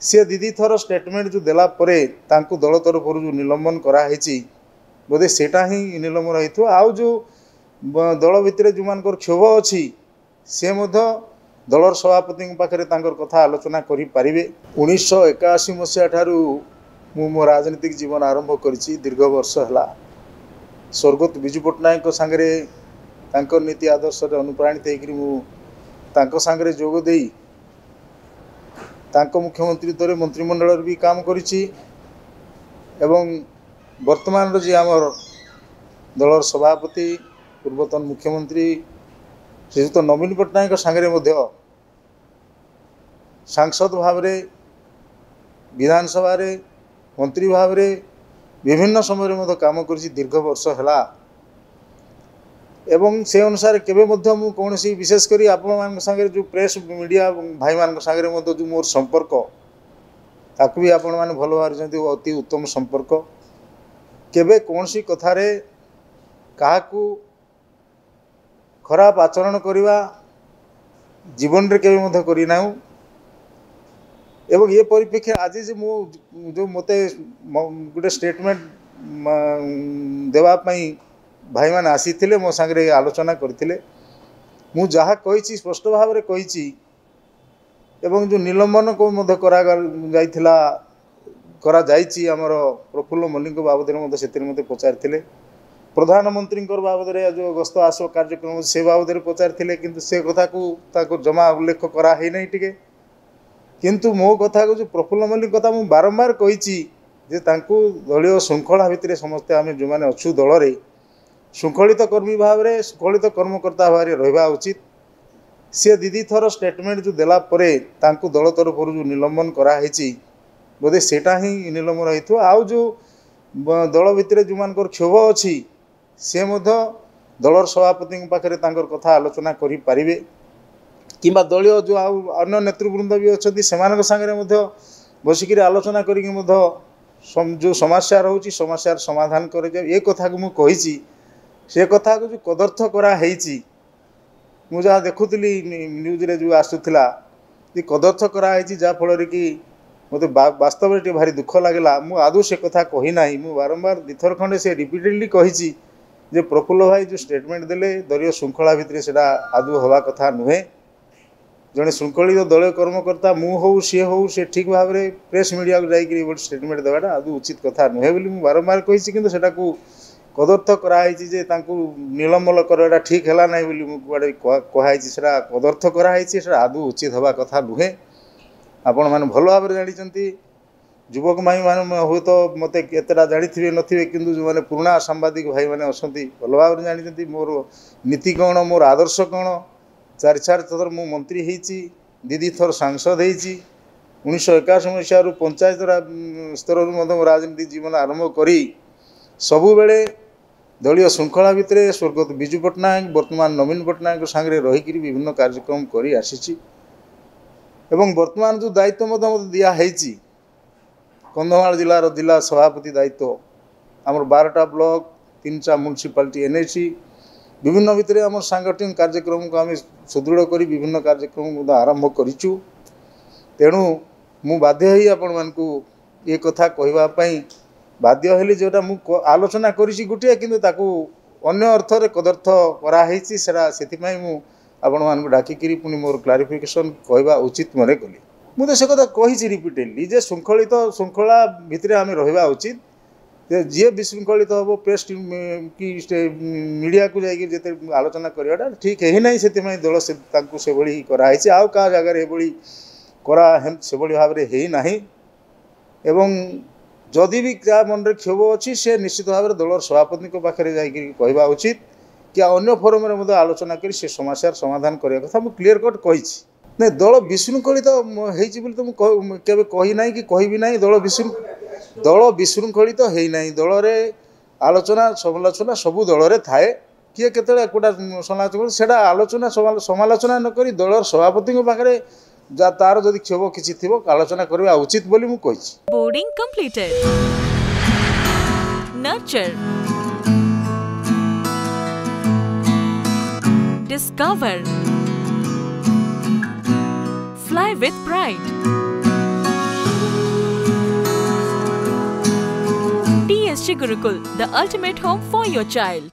सी दीदी थर स्टेटमेंट जो देला परे तांकु दल तरफ जो निलंबन कराई बोधे सेटा ही निलंबन होइथो आउ जो दल भितर जो मान क्षोभ अच्छी सी दलर सभापति पाखे कथा आलोचना करें। 1981 मसीहा ठारू मो राजनीतिक जीवन आरंभ करी दीर्घ वर्ष है स्वर्गत विजु पट्टनायक सांगरे तांकर नीति आदर्श अनुप्राणित होकर सांगरे जोग देई तांको मुख्यमंत्री मंत्रिमंडल भी काम करिछि एवं वर्तमान जी आमर दलर सभापति पूर्वतन मुख्यमंत्री श्रीयुक्त नवीन पट्टनायक सांगरे मध्य सांसद भाव विधानसभा मंत्री भाव विभिन्न समय काम कर दीर्घ वर्ष है एवं से अनुसार केवे मु कौन विशेषकर आपण सांगे जो प्रेस मीडिया भाई मान सांगे जो मोर संपर्क ताकू भी आपण मैंने भल भाव अति उत्तम संपर्क केवे कौन सी कथार क्या खराब आचरण करवा जीवन रे केवे करना एवं ये परिप्रेक्षी आज जो मते गोटे स्टेटमेंट देवाई भाई मैंने आसी मो सांगे आलोचना करते मु जहाँ कही स्पष्ट भाव में कही एवं जो निलंबन को करा जाइछि आमर प्रफुल्ल मल्लिक बाबद में पचारि प्रधानमंत्री बाबद जो गस्त आस कार्यक्रम से बाबद पचारि किंतु से कथा को जमा उल्लेख कराई ना टे किंतु मो कथा को जो प्रफुल्ल मल्लिक कथा मु बारंबार कही दलीय श्रृंखला भितर समस्ते आम जो मैंने अच्छु दल में श्रृंखलित कर्मी भाव में श्रृंखलित कर्मकर्ता भाव में रहा उचित सी दीदी थर स्टेटमेंट जो देला परे तांकु दल तरफ जो निलंबन कराई बोधे सेटा ही निलंबन होइथो आउ जो दल भितर जो मान क्षोभ अच्छी सी दलर सभापति पाखे कथा आलोचना करें कि दलीय जो अन्य नेतृवृंद भी अच्छा से सांगे बसिक आलोचना करी जो समस्या रोचे समस्यार समाधान कर ये कथा को मुझे से कथा को जो कदर्थ कराई मुझे देखुली न्यूज रे जो आसूला कि कदर्थ कराई जहाँफल कि मत वास्तव में भारी दुख लगला मु आदौ से कथा कही ना मु बारंबार दिथर खंडे से रिपीटेडली कही जे प्रफुल्ल भाई जो स्टेटमेंट देले दलीय श्रृंखला भितर से आदौ हवा कथा नुहे जड़े श्रृंखलित दलीय कर्मकर्ता मु हो सी ठीक भाव में प्रेस मीडिया को जाकि गोटे स्टेटमेंट देवाटा आदौ उचित कथा नुहे बोली मु बारंबार कही कि सेटा कदर्थ कराई निलंबन करवाटा ठीक है ना बोली कहुई से कदर्थ कराई आदौ उचित हवा कथा नुहे आपण मैंने भल भाव जानते युवक भाई मैंने हूँ तो मत एतटा जानी नथिबे किंतु जो मैंने पुराना सांबादिक भाई मैंने अच्छा भल भाव जानते मोर नीति कौन मोर आदर्श कौन 4 थर मु मंत्री होती दीदी थर सांसद होती 1981 मसीह पंचायत स्तर राजनीतिक जीवन आरंभ करी सबु बेले दलीय श्रृंखला भितर स्वर्गत विजु पट्टनायक वर्तमान नवीन पट्टनायक सांगे रहीकि विभिन्न कार्यक्रम कर आसी एवं वर्तमान जो दायित्व मत दिखाई कंधमाल जिलार जिला सभापति दायित्व आमर 12टा ब्लॉक 3टा म्युनिसिपालिटी एनएसी विभिन्न भितर आम सांगठनिक कार्यक्रम को आम सुदृढ़ कर विभिन्न कार्यक्रम आरंभ करूँ तेणु मु बाध्य ही आपण मानकु ये कथा कहवाई बाध्य हेली जोटा मु आलोचना करी गोटे किंतु ताकू अन्य अर्थ रे कदर्थ कराई से मु आपण मान डाकिकी पुणी मोर क्लारिफिकेशन कहवा उचित मन कली मुझे से कथा कही रिपीटेडली जे श्रृंखला भितर आम रहा उचित जी विशृंखलित हम प्रेस कि मीडिया को जाते आलोचना करवाटा ठीक है ना से दल से भाई कराई आउ क्या जगार से भाव में ना एवं जदि भी क्या मन में क्षोभ अच्छी से निश्चित भाव में दलर सभापति पाखे जावा उचित कि अन्य फोरम में आलोचना कर समस्यार समाधान करने कथा मुझे क्लीयर कट कही नहीं दल विशृंखलित तो मुझे कही ना कि कहि ना दल विशृंखलित है ना दल में आलोचना समालोचना सबू दल में थाए किए केतळे कोटा समालोचना से आलोचना समालोचना नक दलर सभापति पाखे तार जदि क्षोभ किसी थी आलोचना करवा उचित बोली मु कही। Boarding completed nurture discover fly with pride Rishi Gurukul, the ultimate home for your child.